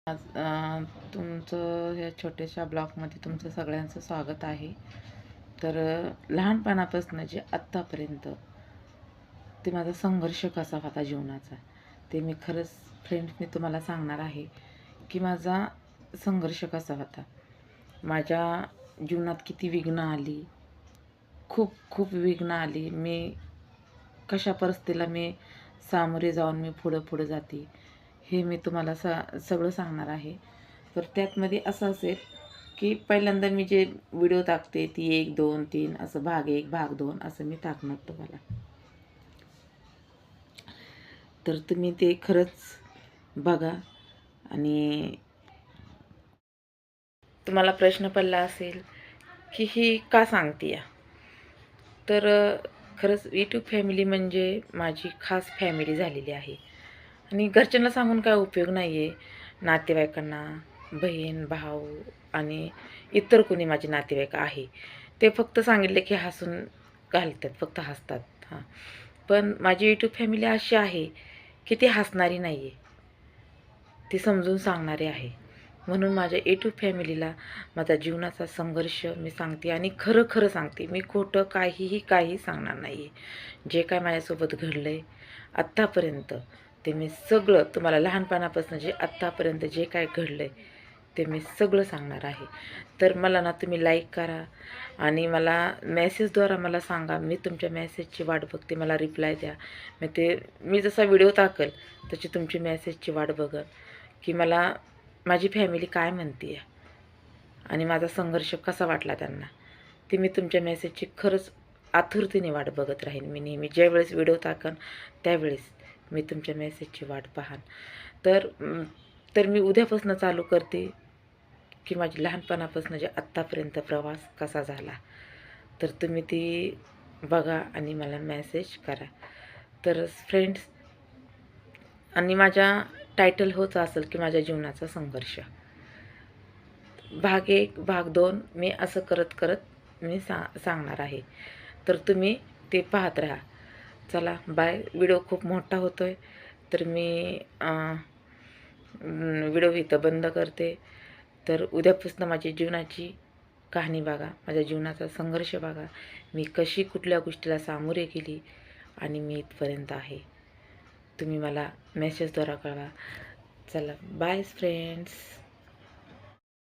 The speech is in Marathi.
आज तुमचं ह्या छोट्याशा ब्लॉगमध्ये तुमचं सगळ्यांचं स्वागत आहे. तर लहानपणापासून जे आत्तापर्यंत ते माझा संघर्ष कसा होता जीवनाचा, ते मी खरंच फ्रेंड्स मी तुम्हाला सांगणार आहे की माझा संघर्ष कसा होता. माझ्या जीवनात किती विघ्न आली, खूप खूप विघ्न आली. मी कशा परिस्थितीला मी सामोरे जाऊन मी पुढं जाते हे मी तुम्हाला सगळं सांगणार आहे. तर त्यातमध्ये असं असेल की पहिल्यांदा मी जे व्हिडिओ टाकते ती 1, 2, 3 असं भाग 1 भाग 2 असं मी टाकणार तुम्हाला. तर तुम्ही ते खरंच बघा. आणि तुम्हाला प्रश्न पडला असेल की ही का सांगते या, तर खरंच यूट्यूब फॅमिली म्हणजे माझी खास फॅमिली झालेली आहे. आणि घरच्यांना सांगून काय उपयोग नाही आहे. नातेवाईकांना, बहीण भाऊ आणि इतर कोणी माझे नातेवाईक आहे ते फक्त सांगितले की हसून घालतात, फक्त हसतात. हां, पण माझी यूट्यूब फॅमिली अशी आहे की ती हसणारी नाही आहे, ती समजून सांगणारी आहे. म्हणून माझ्या यूट्यूब फॅमिलीला माझा जीवनाचा संघर्ष मी सांगते आणि खरं खरं सांगते. मी खोटं काही सांगणार नाही आहे. जे काय माझ्यासोबत घडलं आहे आत्तापर्यंत ते मी सगळं तुम्हाला, लहानपणापासून जे आत्तापर्यंत जे काय घडलं आहे ते मी सगळं सांगणार आहे. तर मला ना तुम्ही लाईक करा आणि मला मेसेजद्वारा मला सांगा. मी तुमच्या मेसेजची वाट बघते, मला रिप्लाय द्या. मी जसा व्हिडिओ टाकेल तशी तुमची मेसेजची वाट बघन की मला माझी फॅमिली काय म्हणते आहे आणि माझा संघर्ष कसा वाटला त्यांना. ते मी तुमच्या मेसेजची खरंच आतुरतेने वाट बघत राहीन. मी नेहमी ज्यावेळेस व्हिडिओ टाकन त्यावेळेस मी तुमच्या मेसेजची वाट पाहान. तर तर मी उद्यापासून चालू करते की माझी लहानपणापासून जे आत्तापर्यंत प्रवास कसा झाला. तर तुम्ही ती बघा आणि मला मेसेज करा. तर फ्रेंड्स, आणि माझ्या टायटल होच असेल की माझ्या जीवनाचा संघर्ष. भाग 1 भाग 2 मी असं करत करत मी सांगणार आहे. तर तुम्ही ते पाहत राहा. चला बाय. व्हिडिओ खूप मोठा होतो आहे तर मी व्हिडिओ इथं बंद करते. तर उद्यापासून माझी जीवनाची कहाणी बघा, माझ्या जीवनाचा संघर्ष बघा, मी कशी कुठल्या गोष्टीला सामोरे गेली आणि मी इथपर्यंत आहे. तुम्ही मला मेसेजद्वारा कळवा. चला बाय फ्रेंड्स.